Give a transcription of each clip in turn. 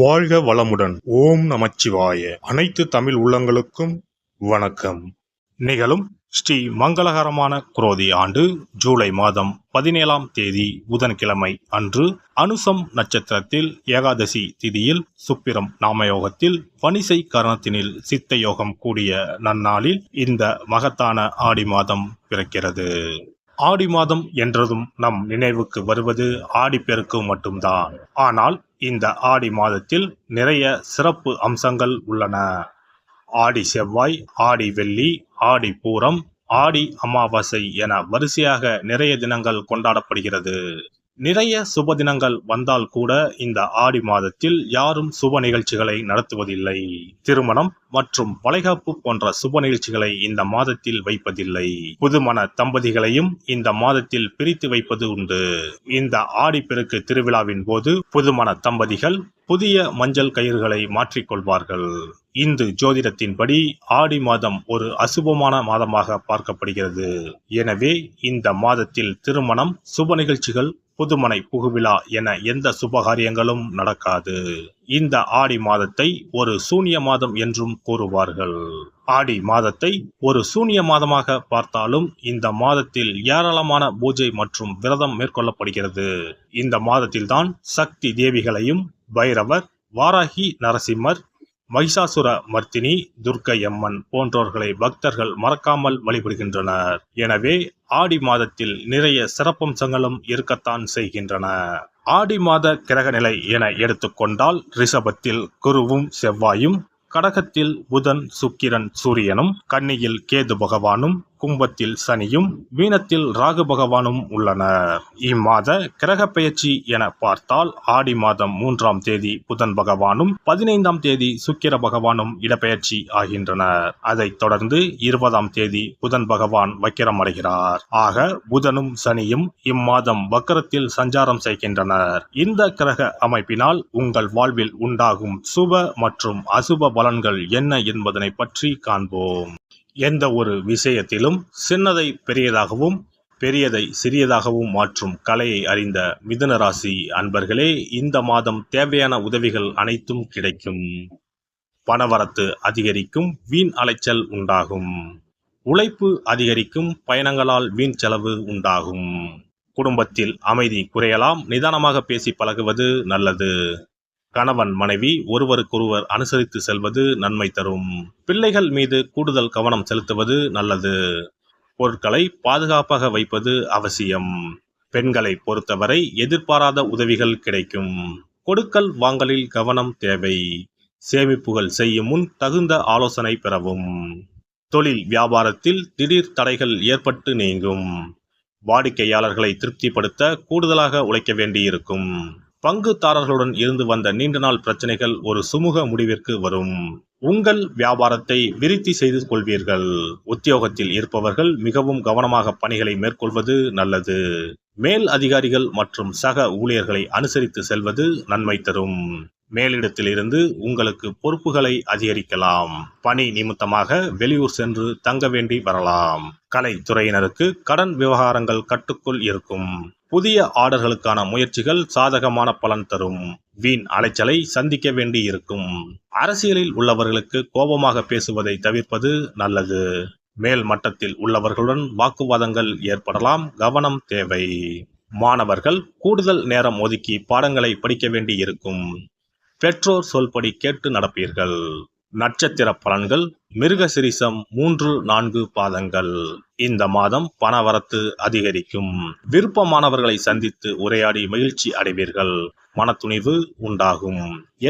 வாழ்க வளமுடன். ஓம் நமச்சிவாய. அனைத்து தமிழ் உள்ளங்களுக்கும் வணக்கம். நிகழும் ஸ்ரீ மங்களகரமான குரோதி ஆண்டு ஜூலை மாதம் 17ஆம் தேதி புதன்கிழமை அன்று அனுசம் நட்சத்திரத்தில் ஏகாதசி திதியில் சுப்பிரம் நாமயோகத்தில் வணிசை கரணத்தினில் சித்த யோகம் கூடிய நன்னாளில் இந்த மகத்தான ஆடி மாதம் பிறக்கிறது. ஆடி மாதம் என்றதும் நம் நினைவுக்கு வருவது ஆடிப்பெருக்கு மட்டும்தான். ஆனால் இந்த ஆடி மாதத்தில் நிறைய சிறப்பு அம்சங்கள் உள்ளன. ஆடி செவ்வாய், ஆடி வெள்ளி, ஆடி பூரம், ஆடி அமாவாசை என வரிசையாக நிறைய தினங்கள் கொண்டாடப்படுகிறது. நிறைய சுப தினங்கள் வந்தால் கூட இந்த ஆடி மாதத்தில் யாரும் சுப நிகழ்ச்சிகளை நடத்துவதில்லை. திருமணம் மற்றும் வளைகாப்பு போன்ற சுப நிகழ்ச்சிகளை இந்த மாதத்தில் வைப்பதில்லை. புதுமண தம்பதிகளையும் இந்த மாதத்தில் பிரித்து வைப்பது உண்டு. இந்த ஆடிப்பெருக்கு திருவிழாவின் போது புதுமண தம்பதிகள் புதிய மஞ்சள் கயிறுகளை மாற்றிக்கொள்வார்கள். இந்து ஜோதிடத்தின்படி ஆடி மாதம் ஒரு அசுபமான மாதமாக பார்க்கப்படுகிறது. எனவே இந்த மாதத்தில் திருமணம், சுப நிகழ்ச்சிகள், புதுமனை புகுவிழா என எந்த சுபகாரியங்களும் நடக்காது. இந்த ஆடி மாதத்தை ஒரு சூன்ய மாதம் என்றும் கூறுவார்கள். ஆடி மாதத்தை ஒரு சூன்ய மாதமாக பார்த்தாலும் இந்த மாதத்தில் ஏராளமான பூஜை மற்றும் விரதம் மேற்கொள்ளப்படுகிறது. இந்த மாதத்தில்தான் சக்தி தேவிகளையும் பைரவர், வாராகி, நரசிம்மர், மகிஷாசுர மர்த்தினி, துர்க்கை அம்மன் போன்றோர்களை பக்தர்கள் மறக்காமல் வழிபடுகின்றனர். எனவே ஆடி மாதத்தில் நிறைய சிறப்பம்சங்களும் இருக்கத்தான் செய்கின்றன. ஆடி மாத கிரகநிலை என எடுத்துக்கொண்டால் ரிஷபத்தில் குருவும் செவ்வாயும், கடகத்தில் புதன், சுக்கிரன், சூரியனும், கன்னியில் கேது பகவானும், கும்பத்தில் சனியும், மீனத்தில் ராகு பகவானும் உள்ளனர். இம்மாத கிரக பெயர்ச்சி என பார்த்தால் ஆடி மாதம் 3ஆம் தேதி புதன் பகவானும் 15ஆம் தேதி சுக்கிர பகவானும் இடப்பெயர்ச்சி ஆகின்றனர். அதைத் தொடர்ந்து 20ஆம் தேதி புதன் பகவான் வக்கிரம் அடைகிறார். ஆக புதனும் சனியும் இம்மாதம் வக்கரத்தில் சஞ்சாரம் செய்கின்றனர். இந்த கிரக அமைப்பினால் உங்கள் வாழ்வில் உண்டாகும் சுப மற்றும் அசுப பலன்கள் என்ன என்பதனை பற்றி காண்போம். எந்த ஒரு விஷயத்திலும் சின்னதை பெரியதாகவும் பெரியதை சிறியதாகவும் மாற்றும் கலையை அறிந்த மிதுன ராசி அன்பர்களே, இந்த மாதம் தேவையான உதவிகள் அனைத்தும் கிடைக்கும். பணவரத்து அதிகரிக்கும், வீண் அலைச்சல் உண்டாகும். உழைப்பு அதிகரிக்கும், பயணங்களால் வீண் செலவு உண்டாகும். குடும்பத்தில் அமைதி குறையலாம், நிதானமாக பேசி பழகுவது நல்லது. கணவன் மனைவி ஒருவருக்கொருவர் அனுசரித்து செல்வது நன்மை தரும். பிள்ளைகள் மீது கூடுதல் கவனம் செலுத்துவது நல்லது. பொருட்களை பாதுகாப்பாக வைப்பது அவசியம். பெண்களை பொறுத்தவரை எதிர்பாராத உதவிகள் கிடைக்கும். கொடுக்கல் வாங்கலில் கவனம் தேவை. சேமிப்புகள் செய்யும் முன் தகுந்த ஆலோசனை பெறவும். தொழில் வியாபாரத்தில் திடீர் தடைகள் ஏற்பட்டு நீங்கும். வாடிக்கையாளர்களை திருப்திப்படுத்த கூடுதலாக உழைக்க வேண்டியிருக்கும். பங்குதாரர்களுடன் இருந்து வந்த நீண்ட நாள் பிரச்சனைகள் ஒரு சுமூக முடிவிற்கு வரும். உங்கள் வியாபாரத்தை விருத்தி செய்து கொள்வீர்கள். உத்தியோகத்தில் இருப்பவர்கள் மிகவும் கவனமாக பணிகளை மேற்கொள்வது நல்லது. மேல் அதிகாரிகள் மற்றும் சக ஊழியர்களை அனுசரித்து செல்வது நன்மை தரும். மேலிடத்தில் இருந்து உங்களுக்கு பொறுப்புகளை அதிகரிக்கலாம். பணி நிமித்தமாக வெளியூர் சென்று தங்க வேண்டி வரலாம். கலைத்துறையினருக்கு கடன் விவகாரங்கள் கட்டுக்குள் இருக்கும். புதிய ஆர்டர்களுக்கான முயற்சிகள் சாதகமான பலன் தரும். வீண் அலைச்சலை சந்திக்க வேண்டி இருக்கும். அரசியலில் உள்ளவர்களுக்கு கோபமாக பேசுவதை தவிர்ப்பது நல்லது. மேல் மட்டத்தில் உள்ளவர்களுடன் வாக்குவாதங்கள் ஏற்படலாம், கவனம் தேவை. மாணவர்கள் கூடுதல் நேரம் ஒதுக்கி பாடங்களை படிக்க வேண்டி இருக்கும். பெற்றோர் சொல்படி கேட்டு நடப்பீர்கள். நட்சத்திர பலன்கள் மிருகசிரிசம் 3, 4 பாதங்கள். இந்த மாதம் பணவரத்து அதிகரிக்கும். விருப்பமானவர்களை சந்தித்து உரையாடி மகிழ்ச்சி அடைவீர்கள். மனத்துணிவு உண்டாகும்.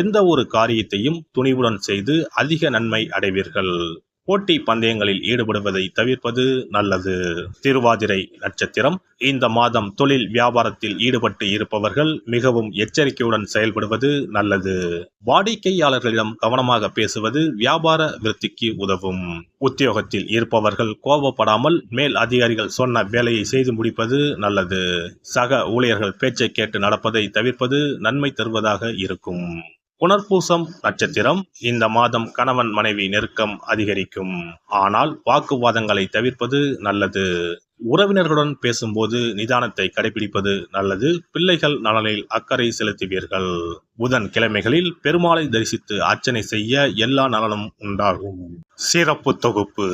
எந்த ஒரு காரியத்தையும் துணிவுடன் செய்து அதிக நன்மை அடைவீர்கள். போட்டி பந்தயங்களில் ஈடுபடுவதை தவிர்ப்பது நல்லது. திருவாதிரை நட்சத்திரம். இந்த மாதம் தொழில் வியாபாரத்தில் ஈடுபட்டு இருப்பவர்கள் மிகவும் எச்சரிக்கையுடன் செயல்படுவது நல்லது. வாடிக்கையாளர்களிடம் கவனமாக பேசுவது வியாபார விருத்திக்கு உதவும். உத்தியோகத்தில் இருப்பவர்கள் கோபப்படாமல் மேல் அதிகாரிகள் சொன்ன வேலையை செய்து முடிப்பது நல்லது. சக ஊழியர்கள் பேச்சை கேட்டு நடப்பதை தவிர்ப்பது நன்மை தருவதாக இருக்கும். புனர்பூசம் நட்சத்திரம். இந்த மாதம் கணவன் மனைவி நெருக்கம் அதிகரிக்கும். ஆனால் வாக்குவாதங்களை தவிர்ப்பது நல்லது. உறவினர்களுடன் பேசும்போது நிதானத்தை கடைபிடிப்பது நல்லது. பிள்ளைகள் நலனில் அக்கறை செலுத்துவீர்கள். புதன் கிழமைகளில் பெருமாளை தரிசித்து அர்ச்சனை செய்ய எல்லா நலனும் உண்டாகும். சிறப்பு தொகுப்பு.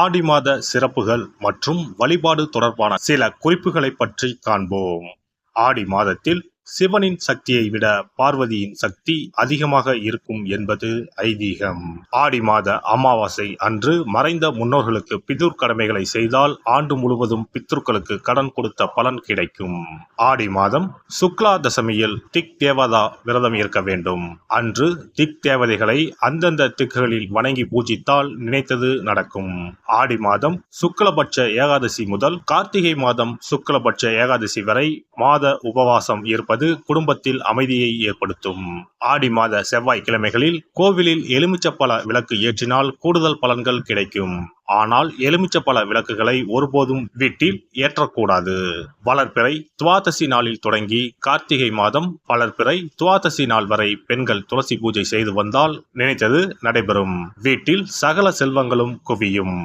ஆடி மாத சிறப்புகள் மற்றும் வழிபாடு தொடர்பான சில குறிப்புகளை பற்றி காண்போம். ஆடி மாதத்தில் சிவனின் சக்தியை விட பார்வதியின் சக்தி அதிகமாக இருக்கும் என்பது ஐதீகம். ஆடி மாத அமாவாசை அன்று மறைந்த முன்னோர்களுக்கு பிதுர் கடமைகளை செய்தால் ஆண்டு முழுவதும் பித்ருக்களுக்கு கடன் கொடுத்த பலன் கிடைக்கும். ஆடி மாதம் சுக்லா தசமியில் திக் தேவதா விரதம் இருக்க வேண்டும். அன்று திக் தேவதைகளை அந்தந்த திக்குகளில் வணங்கி பூஜித்தால் நினைத்தது நடக்கும். ஆடி மாதம் சுக்லபட்ச ஏகாதசி முதல் கார்த்திகை மாதம் சுக்லபட்ச ஏகாதசி வரை மாத உபவாசம் இருப்பது குடும்பத்தில் அமைதியை ஏற்படுத்தும். ஆடி மாத செவ்வாய்க்கிழமைகளில் கோவிலில் எலுமிச்சப்பழ விளக்கு ஏற்றினால் கூடுதல் பலன்கள் கிடைக்கும். ஆனால் எலுமிச்சப்பழ விளக்குகளை ஒருபோதும் வீட்டில் ஏற்றக்கூடாது. வளர்பிறை துவாதசி நாளில் தொடங்கி கார்த்திகை மாதம் வளர்பிறை துவாதசி நாள் வரை பெண்கள் துளசி பூஜை செய்து வந்தால் நினைத்தது நடைபெறும். வீட்டில் சகல செல்வங்களும் குவியும்.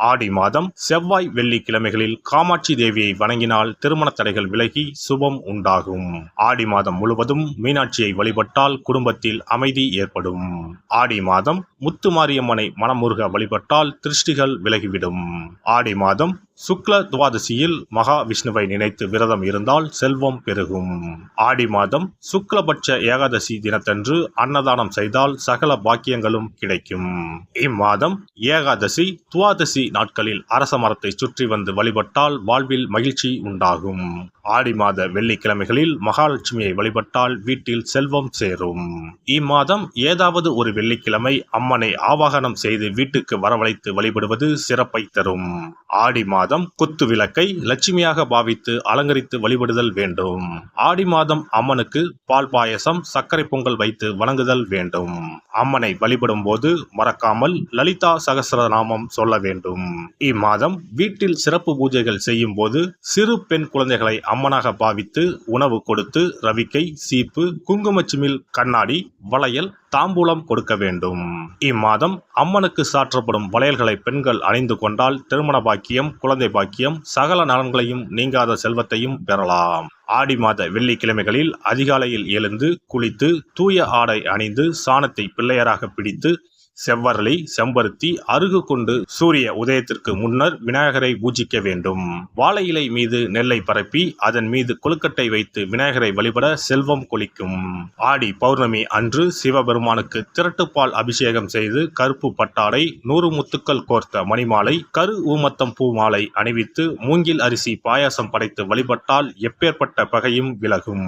ஆடி மாதம் செவ்வாய் வெள்ளிக்கிழமைகளில் காமாட்சி தேவியை வணங்கினால் திருமண தடைகள் விலகி சுபம் உண்டாகும். ஆடி மாதம் முழுவதும் மீனாட்சியை வழிபட்டால் குடும்பத்தில் அமைதி ஏற்படும். ஆடி மாதம் முத்துமாரியம்மனை மனமுருக வழிபட்டால் திருஷ்டிகள் விலகிவிடும். ஆடி மாதம் சுக்ல துவாதசியில் மகா விஷ்ணுவை நினைத்து விரதம் இருந்தால் செல்வம் பெருகும். ஆடி மாதம் சுக்லபட்ச ஏகாதசி தினத்தன்று அன்னதானம் செய்தால் சகல பாக்கியங்களும் கிடைக்கும். இம்மாதம் ஏகாதசி துவாதசி நாட்களில் அரச மரத்தை சுற்றி வந்து வழிபட்டால் வாழ்வில் மகிழ்ச்சி உண்டாகும். ஆடி மாத வெள்ளிக்கிழமைகளில் மகாலட்சுமியை வழிபட்டால் வீட்டில் செல்வம் சேரும். இம்மாதம் ஏதாவது ஒரு வெள்ளிக்கிழமை அம்மனை ஆவாகனம் செய்து வீட்டுக்கு வரவழைத்து வழிபடுவது சிறப்பை தரும். ஆடி மாதம் குத்து விளக்கை லட்சுமியாக பாவித்து அலங்கரித்து வழிபடுதல் வேண்டும். ஆடி மாதம் அம்மனுக்கு பால் பாயசம் சர்க்கரை பொங்கல் வைத்து வணங்குதல் வேண்டும். அம்மனை வழிபடும் போது மறக்காமல் லலிதா சகஸ்ரநாமம் சொல்ல வேண்டும். இம்மாதம் வீட்டில் சிறப்பு பூஜைகள் செய்யும் போது சிறு பெண் குழந்தைகளை அம்மனாக பாவித்து உணவு கொடுத்து ரவிக்கை சீப்பு குங்குமச்சிமிழ் கண்ணாடி வளையல் தாம்பூலம் கொடுக்க வேண்டும். இம்மாதம் அம்மனுக்கு சாற்றப்படும் வளையல்களை பெண்கள் அணிந்து கொண்டால் திருமண பாக்கியம் குழந்தை பாக்கியம் சகல நலன்களையும் நீங்காத செல்வத்தையும் பெறலாம். ஆடி மாத வெள்ளிக்கிழமைகளில் அதிகாலையில் எழுந்து குளித்து தூய ஆடை அணிந்து சாணத்தை பிள்ளையராக பிடித்து செவ்வரளி செம்பருத்தி அருகு கொண்டு சூரிய உதயத்திற்கு முன்னர் விநாயகரை பூஜிக்க வேண்டும். வாழை இலை மீது நெல்லை பரப்பி அதன் மீது கொழுக்கட்டை வைத்து விநாயகரை வழிபட செல்வம் கொளிக்கும். ஆடி பௌர்ணமி அன்று சிவபெருமானுக்கு திரட்டுப்பால் அபிஷேகம் செய்து கருப்பு பட்டாடை 100 முத்துக்கள் கோர்த்த மணிமாலை கரு ஊமத்தம் பூ மாலை அணிவித்து மூங்கில் அரிசி பாயாசம் படைத்து வழிபட்டால் எப்பேற்பட்ட பகையும் விலகும்.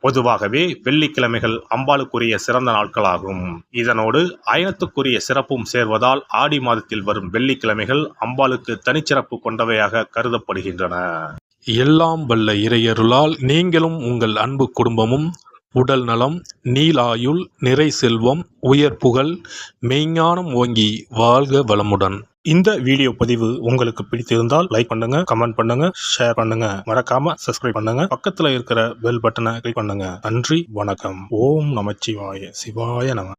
பொதுவாகவே வெள்ளிக்கிழமைகள் அம்பாளுக்குரிய சிறந்த நாட்களாகும். இதனோடு அயனத்துக்குரிய சிறப்பும் சேர்வதால் ஆடி மாதத்தில் வரும் வெள்ளிக்கிழமைகள் அம்பாளுக்கு தனிச்சிறப்பு கொண்டவையாக கருதப்படுகின்றன. எல்லாம் வல்ல இறையருளால் நீங்களும் உங்கள் அன்பு குடும்பமும் உடல் நலம் நீலாயுள் நிறை செல்வம் உயர் புகழ் மெய்ஞானம் ஓங்கி வாழ்க வளமுடன். இந்த வீடியோ பதிவு உங்களுக்கு பிடித்திருந்தால் லைக் பண்ணுங்க, கமெண்ட் பண்ணுங்க, ஷேர் பண்ணுங்க, மறக்காம சப்ஸ்கிரைப் பண்ணுங்க, பக்கத்துல இருக்கிற பெல் பட்டனை கிளிக் பண்ணுங்க. நன்றி, வணக்கம். ஓம் நமச்சிவாய. சிவாய நம.